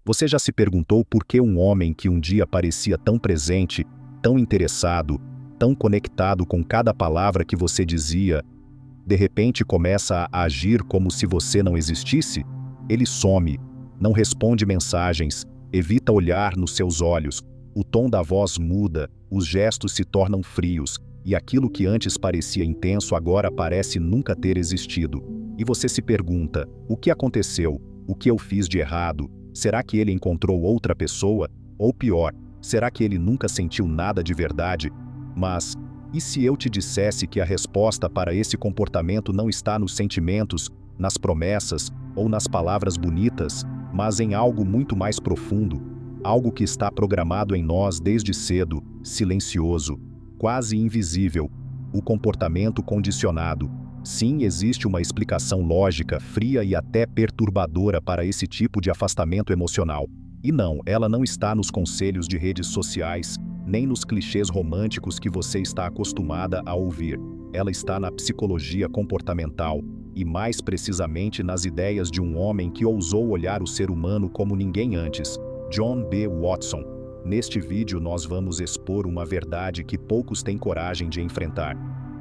Você já se perguntou por que um homem que um dia parecia tão presente, tão interessado, tão conectado com cada palavra que você dizia, de repente começa a agir como se você não existisse? Ele some, não responde mensagens, evita olhar nos seus olhos, o tom da voz muda, os gestos se tornam frios, e aquilo que antes parecia intenso agora parece nunca ter existido. E você se pergunta: o que aconteceu? O que eu fiz de errado? Será que ele encontrou outra pessoa? Ou pior, será que ele nunca sentiu nada de verdade? Mas, e se eu te dissesse que a resposta para esse comportamento não está nos sentimentos, nas promessas ou nas palavras bonitas, mas em algo muito mais profundo, algo que está programado em nós desde cedo, silencioso, quase invisível, o comportamento condicionado? Sim, existe uma explicação lógica, fria e até perturbadora para esse tipo de afastamento emocional. E não, ela não está nos conselhos de redes sociais, nem nos clichês românticos que você está acostumada a ouvir. Ela está na psicologia comportamental, e mais precisamente nas ideias de um homem que ousou olhar o ser humano como ninguém antes, John B. Watson. Neste vídeo nós vamos expor uma verdade que poucos têm coragem de enfrentar.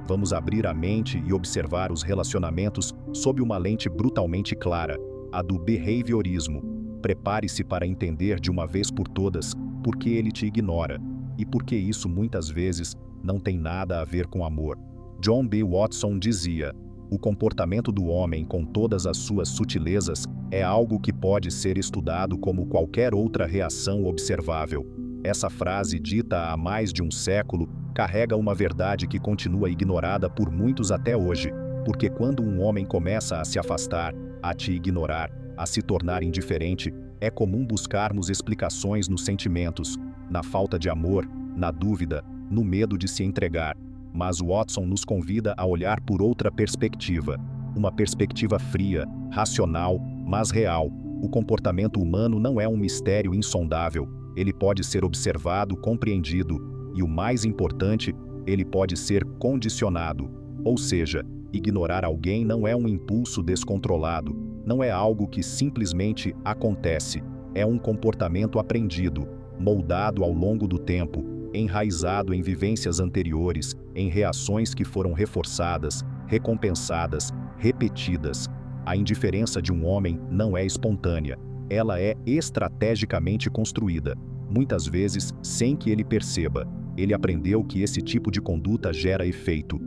Vamos abrir a mente e observar os relacionamentos sob uma lente brutalmente clara, a do behaviorismo. Prepare-se para entender de uma vez por todas por que ele te ignora, e por que isso muitas vezes não tem nada a ver com amor. John B. Watson dizia: o comportamento do homem, com todas as suas sutilezas, é algo que pode ser estudado como qualquer outra reação observável. Essa frase, dita há mais de um século, carrega uma verdade que continua ignorada por muitos até hoje, porque quando um homem começa a se afastar, a te ignorar, a se tornar indiferente, é comum buscarmos explicações nos sentimentos, na falta de amor, na dúvida, no medo de se entregar. Mas Watson nos convida a olhar por outra perspectiva, uma perspectiva fria, racional, mas real. O comportamento humano não é um mistério insondável, ele pode ser observado, compreendido, e o mais importante, ele pode ser condicionado. Ou seja, ignorar alguém não é um impulso descontrolado, não é algo que simplesmente acontece, é um comportamento aprendido, moldado ao longo do tempo, enraizado em vivências anteriores, em reações que foram reforçadas, recompensadas, repetidas. A indiferença de um homem não é espontânea, ela é estrategicamente construída, muitas vezes sem que ele perceba. Ele aprendeu que esse tipo de conduta gera efeito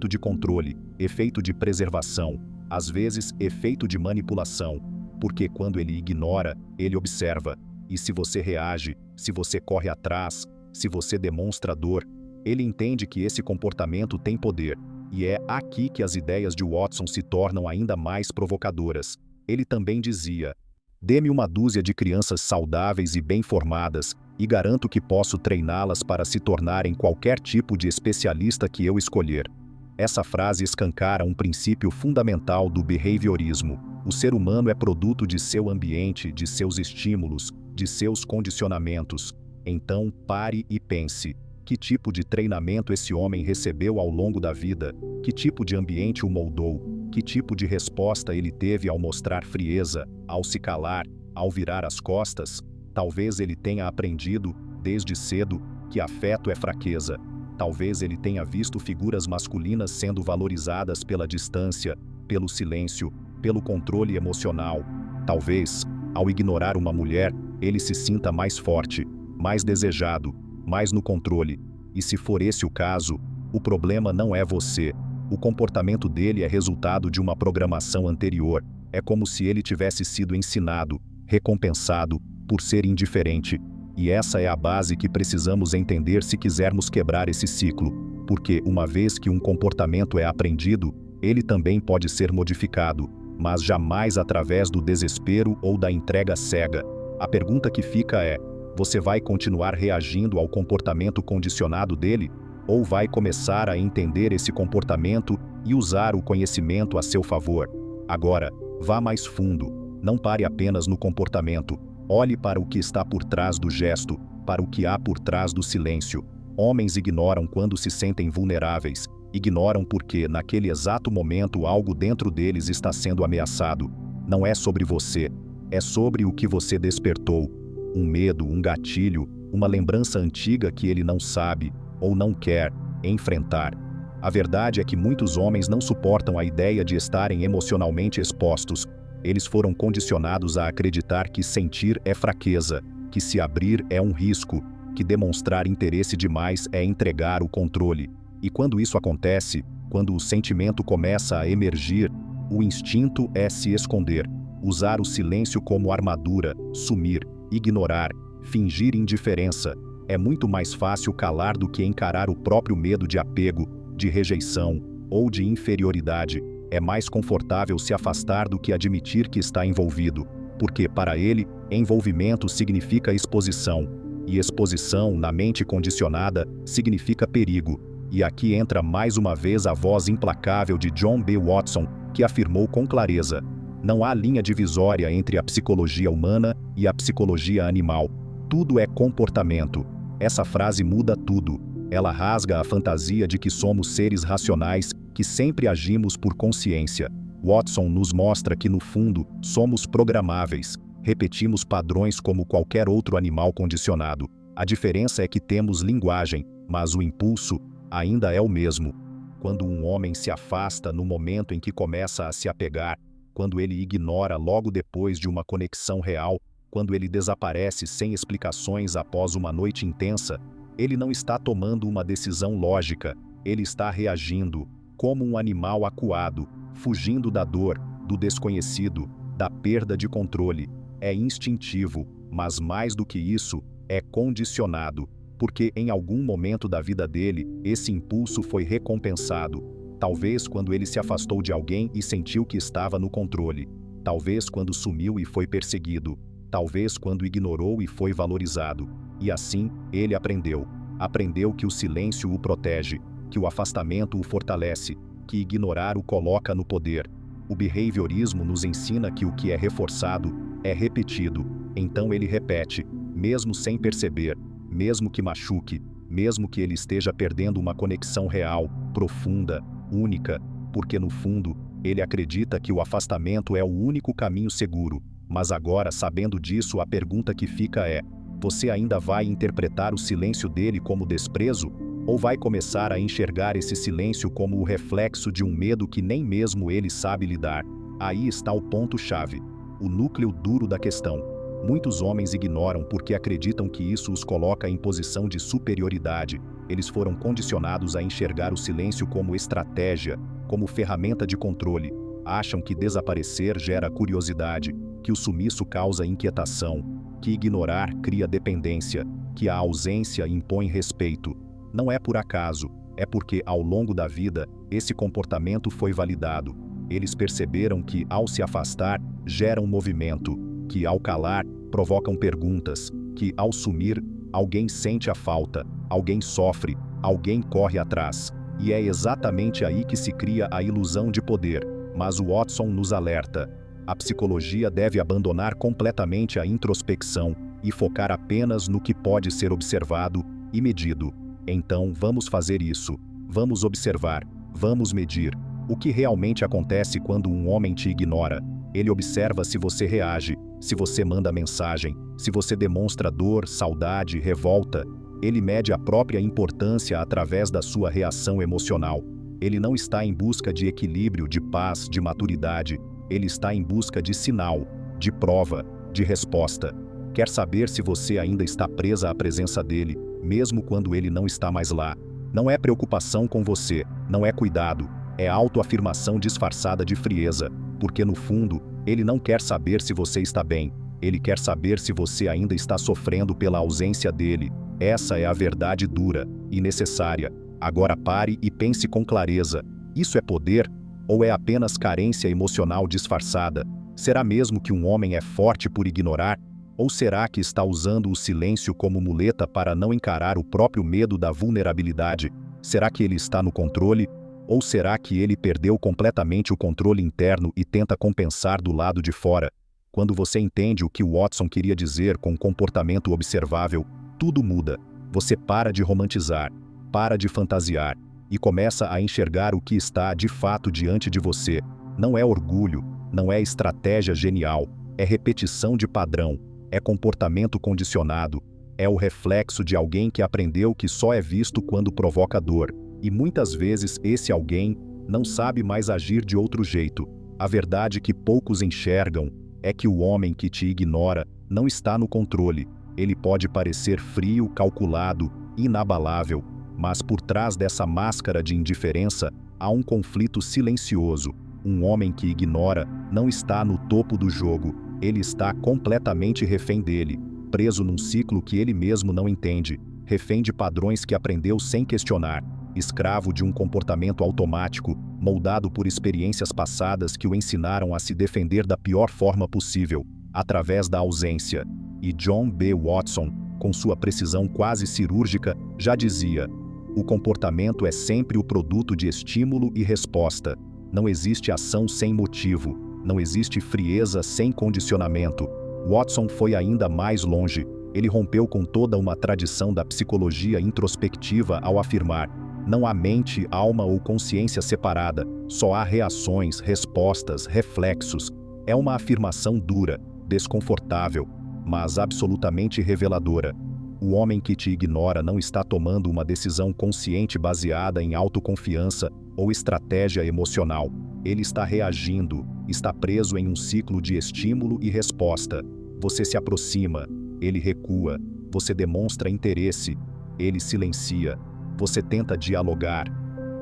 de controle, efeito de preservação, às vezes efeito de manipulação, porque quando ele ignora, ele observa, e se você reage, se você corre atrás, se você demonstra dor, ele entende que esse comportamento tem poder, e é aqui que as ideias de Watson se tornam ainda mais provocadoras. Ele também dizia: dê-me uma dúzia de crianças saudáveis e bem formadas, e garanto que posso treiná-las para se tornarem qualquer tipo de especialista que eu escolher. Essa frase escancara um princípio fundamental do behaviorismo. O ser humano é produto de seu ambiente, de seus estímulos, de seus condicionamentos. Então, pare e pense: que tipo de treinamento esse homem recebeu ao longo da vida? Que tipo de ambiente o moldou? Que tipo de resposta ele teve ao mostrar frieza, ao se calar, ao virar as costas? Talvez ele tenha aprendido, desde cedo, que afeto é fraqueza. Talvez ele tenha visto figuras masculinas sendo valorizadas pela distância, pelo silêncio, pelo controle emocional. Talvez, ao ignorar uma mulher, ele se sinta mais forte, mais desejado, mais no controle. E se for esse o caso, o problema não é você. O comportamento dele é resultado de uma programação anterior. É como se ele tivesse sido ensinado, recompensado, por ser indiferente. E essa é a base que precisamos entender se quisermos quebrar esse ciclo. Porque, uma vez que um comportamento é aprendido, ele também pode ser modificado, mas jamais através do desespero ou da entrega cega. A pergunta que fica é: você vai continuar reagindo ao comportamento condicionado dele? Ou vai começar a entender esse comportamento e usar o conhecimento a seu favor? Agora, vá mais fundo. Não pare apenas no comportamento. Olhe para o que está por trás do gesto, para o que há por trás do silêncio. Homens ignoram quando se sentem vulneráveis. Ignoram porque, naquele exato momento, algo dentro deles está sendo ameaçado. Não é sobre você. É sobre o que você despertou. Um medo, um gatilho, uma lembrança antiga que ele não sabe, ou não quer, enfrentar. A verdade é que muitos homens não suportam a ideia de estarem emocionalmente expostos. Eles foram condicionados a acreditar que sentir é fraqueza, que se abrir é um risco, que demonstrar interesse demais é entregar o controle. E quando isso acontece, quando o sentimento começa a emergir, o instinto é se esconder, usar o silêncio como armadura, sumir, ignorar, fingir indiferença. É muito mais fácil calar do que encarar o próprio medo de apego, de rejeição ou de inferioridade. É mais confortável se afastar do que admitir que está envolvido, porque, para ele, envolvimento significa exposição, e exposição, na mente condicionada, significa perigo. E aqui entra mais uma vez a voz implacável de John B. Watson, que afirmou com clareza: não há linha divisória entre a psicologia humana e a psicologia animal. Tudo é comportamento. Essa frase muda tudo. Ela rasga a fantasia de que somos seres racionais, que sempre agimos por consciência. Watson nos mostra que, no fundo, somos programáveis. Repetimos padrões como qualquer outro animal condicionado. A diferença é que temos linguagem, mas o impulso ainda é o mesmo. Quando um homem se afasta no momento em que começa a se apegar, quando ele ignora logo depois de uma conexão real, quando ele desaparece sem explicações após uma noite intensa, ele não está tomando uma decisão lógica, ele está reagindo, como um animal acuado, fugindo da dor, do desconhecido, da perda de controle. É instintivo, mas mais do que isso, é condicionado, porque em algum momento da vida dele, esse impulso foi recompensado. Talvez quando ele se afastou de alguém e sentiu que estava no controle. Talvez quando sumiu e foi perseguido. Talvez quando ignorou e foi valorizado. E assim, ele aprendeu. Aprendeu que o silêncio o protege, que o afastamento o fortalece, que ignorar o coloca no poder. O behaviorismo nos ensina que o que é reforçado é repetido. Então ele repete, mesmo sem perceber, mesmo que machuque, mesmo que ele esteja perdendo uma conexão real, profunda, única, porque no fundo, ele acredita que o afastamento é o único caminho seguro. Mas agora, sabendo disso, a pergunta que fica é: você ainda vai interpretar o silêncio dele como desprezo? Ou vai começar a enxergar esse silêncio como o reflexo de um medo que nem mesmo ele sabe lidar? Aí está o ponto-chave, o núcleo duro da questão. Muitos homens ignoram porque acreditam que isso os coloca em posição de superioridade. Eles foram condicionados a enxergar o silêncio como estratégia, como ferramenta de controle. Acham que desaparecer gera curiosidade, que o sumiço causa inquietação, que ignorar cria dependência, que a ausência impõe respeito. Não é por acaso, é porque, ao longo da vida, esse comportamento foi validado. Eles perceberam que, ao se afastar, geram movimento, que, ao calar, provocam perguntas, que, ao sumir, alguém sente a falta, alguém sofre, alguém corre atrás. E é exatamente aí que se cria a ilusão de poder. Mas o Watson nos alerta: a psicologia deve abandonar completamente a introspecção e focar apenas no que pode ser observado e medido. Então, vamos fazer isso. Vamos observar, vamos medir. O que realmente acontece quando um homem te ignora? Ele observa se você reage, se você manda mensagem, se você demonstra dor, saudade, revolta. Ele mede a própria importância através da sua reação emocional. Ele não está em busca de equilíbrio, de paz, de maturidade. Ele está em busca de sinal, de prova, de resposta. Quer saber se você ainda está presa à presença dele, mesmo quando ele não está mais lá. Não é preocupação com você, não é cuidado, é autoafirmação disfarçada de frieza, porque no fundo, ele não quer saber se você está bem, ele quer saber se você ainda está sofrendo pela ausência dele. Essa é a verdade dura e necessária. Agora pare e pense com clareza: isso é poder ou é apenas carência emocional disfarçada? Será mesmo que um homem é forte por ignorar? Ou será que está usando o silêncio como muleta para não encarar o próprio medo da vulnerabilidade? Será que ele está no controle? Ou será que ele perdeu completamente o controle interno e tenta compensar do lado de fora? Quando você entende o que Watson queria dizer com comportamento observável, tudo muda. Você para de romantizar, para de fantasiar e começa a enxergar o que está de fato diante de você. Não é orgulho, não é estratégia genial, é repetição de padrão, é comportamento condicionado, é o reflexo de alguém que aprendeu que só é visto quando provoca dor, e muitas vezes esse alguém não sabe mais agir de outro jeito. A verdade que poucos enxergam é que o homem que te ignora não está no controle. Ele pode parecer frio, calculado, inabalável, mas por trás dessa máscara de indiferença há um conflito silencioso. Um homem que ignora não está no topo do jogo, ele está completamente refém dele, preso num ciclo que ele mesmo não entende, refém de padrões que aprendeu sem questionar, escravo de um comportamento automático, moldado por experiências passadas que o ensinaram a se defender da pior forma possível, através da ausência. E John B. Watson, com sua precisão quase cirúrgica, já dizia: o comportamento é sempre o produto de estímulo e resposta. Não existe ação sem motivo, não existe frieza sem condicionamento. Watson foi ainda mais longe. Ele rompeu com toda uma tradição da psicologia introspectiva ao afirmar: não há mente, alma ou consciência separada, só há reações, respostas, reflexos. É uma afirmação dura, desconfortável, mas absolutamente reveladora. O homem que te ignora não está tomando uma decisão consciente baseada em autoconfiança ou estratégia emocional. Ele está reagindo, está preso em um ciclo de estímulo e resposta. Você se aproxima, ele recua, você demonstra interesse, ele silencia, você tenta dialogar,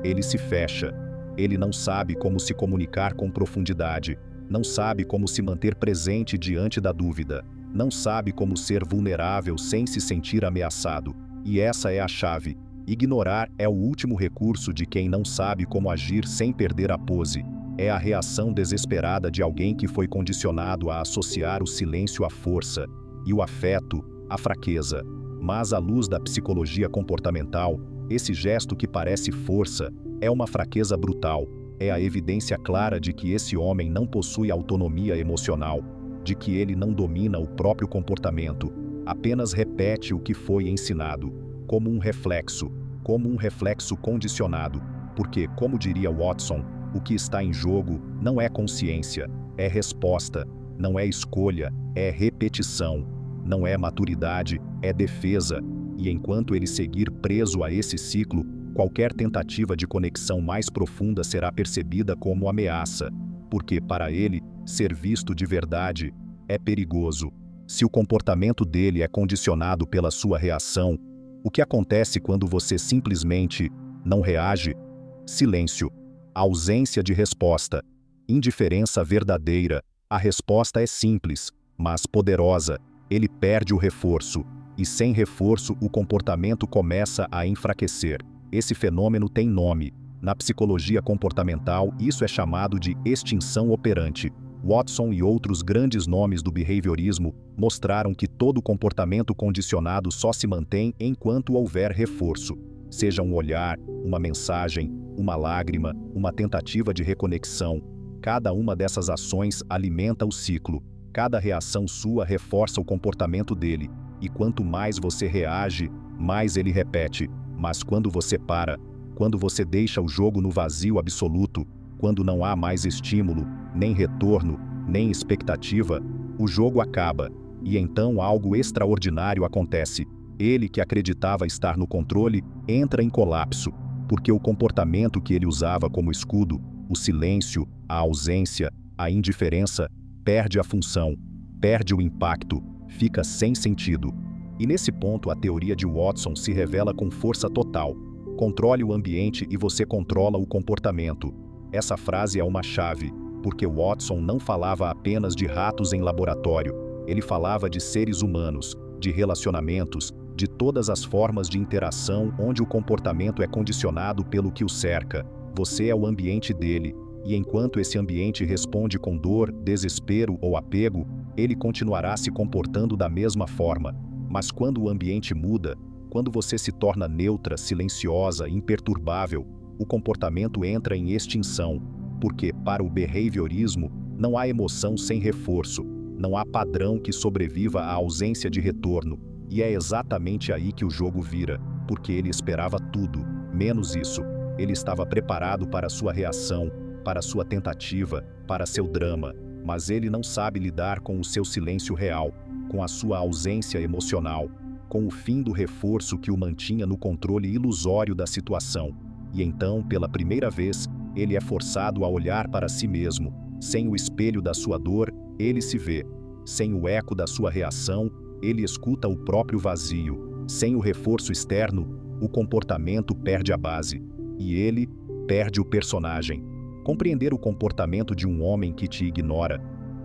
ele se fecha. Ele não sabe como se comunicar com profundidade, não sabe como se manter presente diante da dúvida, não sabe como ser vulnerável sem se sentir ameaçado. E essa é a chave. Ignorar é o último recurso de quem não sabe como agir sem perder a pose. É a reação desesperada de alguém que foi condicionado a associar o silêncio à força e o afeto à fraqueza. Mas à luz da psicologia comportamental, esse gesto que parece força é uma fraqueza brutal. É a evidência clara de que esse homem não possui autonomia emocional, de que ele não domina o próprio comportamento, apenas repete o que foi ensinado, como um reflexo condicionado, porque, como diria Watson, o que está em jogo não é consciência, é resposta, não é escolha, é repetição, não é maturidade, é defesa, e enquanto ele seguir preso a esse ciclo, qualquer tentativa de conexão mais profunda será percebida como ameaça, porque para ele, ser visto de verdade é perigoso. Se o comportamento dele é condicionado pela sua reação, o que acontece quando você simplesmente não reage? Silêncio, ausência de resposta, indiferença verdadeira. A resposta é simples, mas poderosa. Ele perde o reforço, e sem reforço o comportamento começa a enfraquecer. Esse fenômeno tem nome. Na psicologia comportamental, isso é chamado de extinção operante. Watson e outros grandes nomes do behaviorismo mostraram que todo comportamento condicionado só se mantém enquanto houver reforço. Seja um olhar, uma mensagem, uma lágrima, uma tentativa de reconexão. Cada uma dessas ações alimenta o ciclo. Cada reação sua reforça o comportamento dele. E quanto mais você reage, mais ele repete. Mas quando você para, quando você deixa o jogo no vazio absoluto, quando não há mais estímulo, nem retorno, nem expectativa, o jogo acaba, e então algo extraordinário acontece. Ele que acreditava estar no controle entra em colapso, porque o comportamento que ele usava como escudo, o silêncio, a ausência, a indiferença, perde a função, perde o impacto, fica sem sentido. E nesse ponto a teoria de Watson se revela com força total. Controle o ambiente e você controla o comportamento. Essa frase é uma chave, porque Watson não falava apenas de ratos em laboratório, ele falava de seres humanos, de relacionamentos, de todas as formas de interação onde o comportamento é condicionado pelo que o cerca. Você é o ambiente dele, e enquanto esse ambiente responde com dor, desespero ou apego, ele continuará se comportando da mesma forma. Mas quando o ambiente muda, quando você se torna neutra, silenciosa, imperturbável, o comportamento entra em extinção, porque, para o behaviorismo, não há emoção sem reforço, não há padrão que sobreviva à ausência de retorno, e é exatamente aí que o jogo vira, porque ele esperava tudo, menos isso. Ele estava preparado para sua reação, para sua tentativa, para seu drama. mas ele não sabe lidar com o seu silêncio real, com a sua ausência emocional, com o fim do reforço que o mantinha no controle ilusório da situação. E então, pela primeira vez, ele é forçado a olhar para si mesmo. Sem o espelho da sua dor, ele se vê. Sem o eco da sua reação, ele escuta o próprio vazio. Sem o reforço externo, o comportamento perde a base. E ele perde o personagem. Compreender o comportamento de um homem que te ignora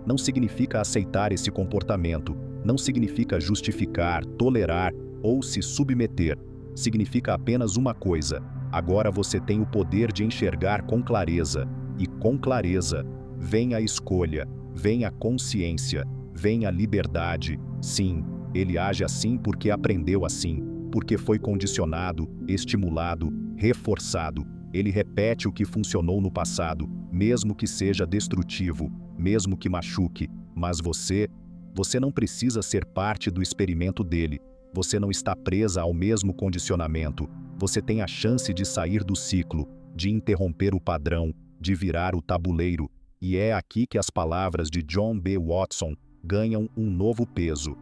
não significa aceitar esse comportamento, não significa justificar, tolerar ou se submeter. Significa apenas uma coisa: agora você tem o poder de enxergar com clareza. E com clareza, vem a escolha, vem a consciência, vem a liberdade. Sim, ele age assim porque aprendeu assim, porque foi condicionado, estimulado, reforçado. Ele repete o que funcionou no passado, mesmo que seja destrutivo, mesmo que machuque. Mas você não precisa ser parte do experimento dele. Você não está presa ao mesmo condicionamento. Você tem a chance de sair do ciclo, de interromper o padrão, de virar o tabuleiro. E é aqui que as palavras de John B. Watson ganham um novo peso.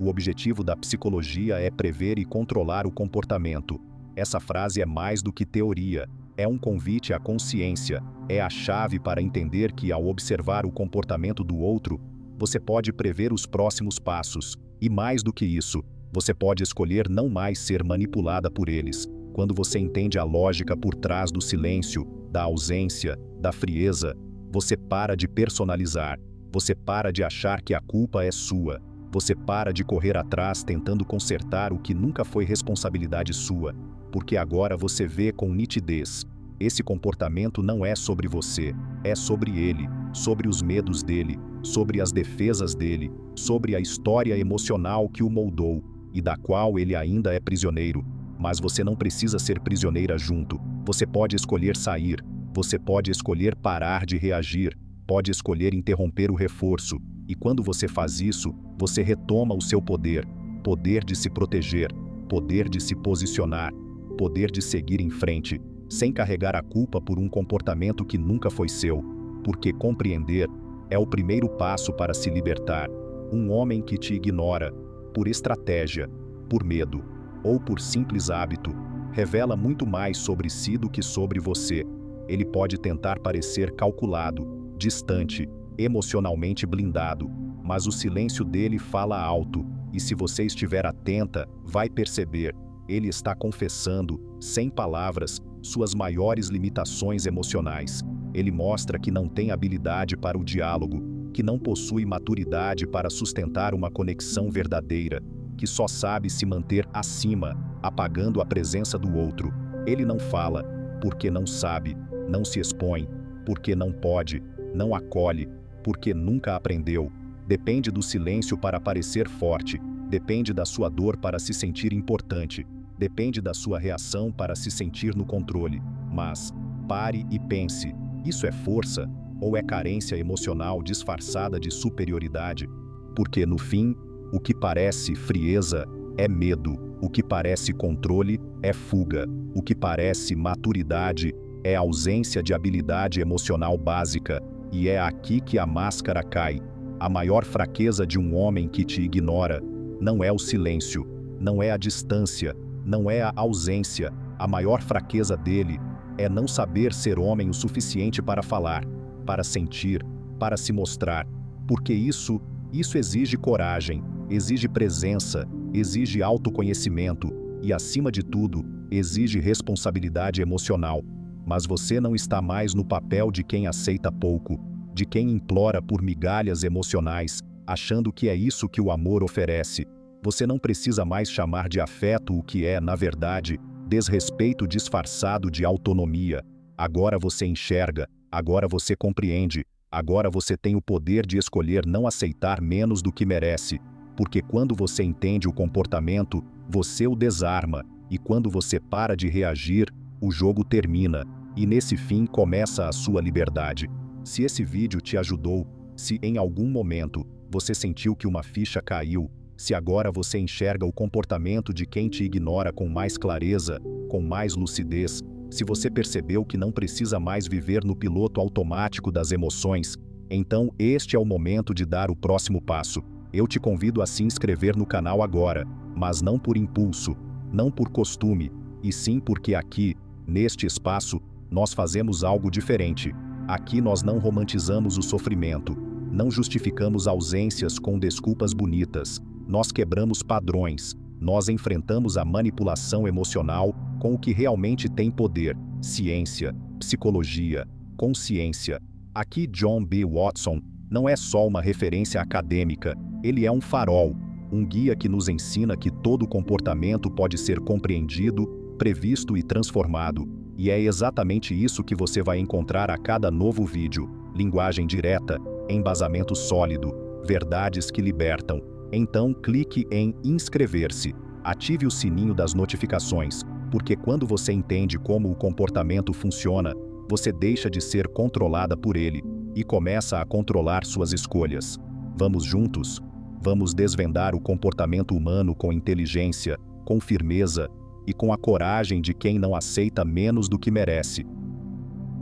O objetivo da psicologia é prever e controlar o comportamento. Essa frase é mais do que teoria. É um convite à consciência, é a chave para entender que, ao observar o comportamento do outro, você pode prever os próximos passos. E mais do que isso, você pode escolher não mais ser manipulada por eles. Quando você entende a lógica por trás do silêncio, da ausência, da frieza, você para de personalizar, você para de achar que a culpa é sua, você para de correr atrás tentando consertar o que nunca foi responsabilidade sua, porque agora você vê com nitidez. Esse comportamento não é sobre você, é sobre ele, sobre os medos dele, sobre as defesas dele, sobre a história emocional que o moldou e da qual ele ainda é prisioneiro. Mas você não precisa ser prisioneira junto. Você pode escolher sair, você pode escolher parar de reagir, pode escolher interromper o reforço. E quando você faz isso, você retoma o seu poder, poder de se proteger, poder de se posicionar, poder de seguir em frente, sem carregar a culpa por um comportamento que nunca foi seu, porque compreender é o primeiro passo para se libertar. Um homem que te ignora, por estratégia, por medo ou por simples hábito, revela muito mais sobre si do que sobre você. Ele pode tentar parecer calculado, distante, emocionalmente blindado, mas o silêncio dele fala alto, e se você estiver atenta, vai perceber. Ele está confessando, sem palavras, suas maiores limitações emocionais. Ele mostra que não tem habilidade para o diálogo, que não possui maturidade para sustentar uma conexão verdadeira, que só sabe se manter acima, apagando a presença do outro. Ele não fala, porque não sabe, não se expõe, porque não pode, não acolhe, porque nunca aprendeu. Depende do silêncio para parecer forte, depende da sua dor para se sentir importante, depende da sua reação para se sentir no controle. Mas, pare e pense, isso é força ou é carência emocional disfarçada de superioridade? Porque, no fim, o que parece frieza é medo, o que parece controle é fuga, o que parece maturidade é ausência de habilidade emocional básica, e é aqui que a máscara cai. A maior fraqueza de um homem que te ignora não é o silêncio, não é a distância, não é a ausência. A maior fraqueza dele é não saber ser homem o suficiente para falar, para sentir, para se mostrar. Porque isso exige coragem, exige presença, exige autoconhecimento e, acima de tudo, exige responsabilidade emocional. Mas você não está mais no papel de quem aceita pouco, de quem implora por migalhas emocionais, achando que é isso que o amor oferece. Você não precisa mais chamar de afeto o que é, na verdade, desrespeito disfarçado de autonomia. Agora você enxerga, agora você compreende, agora você tem o poder de escolher não aceitar menos do que merece, porque quando você entende o comportamento, você o desarma, e quando você para de reagir, o jogo termina, e nesse fim começa a sua liberdade. Se esse vídeo te ajudou, se em algum momento você sentiu que uma ficha caiu, se agora você enxerga o comportamento de quem te ignora com mais clareza, com mais lucidez, se você percebeu que não precisa mais viver no piloto automático das emoções, Então, este é o momento de dar o próximo passo. Eu te convido a se inscrever no canal agora, mas não por impulso, não por costume, e sim porque aqui, neste espaço, nós fazemos algo diferente. Aqui nós não romantizamos o sofrimento, não justificamos ausências com desculpas bonitas, nós quebramos padrões, nós enfrentamos a manipulação emocional com o que realmente tem poder: ciência, psicologia, consciência. Aqui John B. Watson não é só uma referência acadêmica, ele é um farol, um guia que nos ensina que todo comportamento pode ser compreendido, previsto e transformado. E é exatamente isso que você vai encontrar a cada novo vídeo: linguagem direta, embasamento sólido, verdades que libertam. Então clique em inscrever-se, ative o sininho das notificações, porque quando você entende como o comportamento funciona, você deixa de ser controlada por ele e começa a controlar suas escolhas. Vamos juntos? Vamos desvendar o comportamento humano com inteligência, com firmeza e com a coragem de quem não aceita menos do que merece.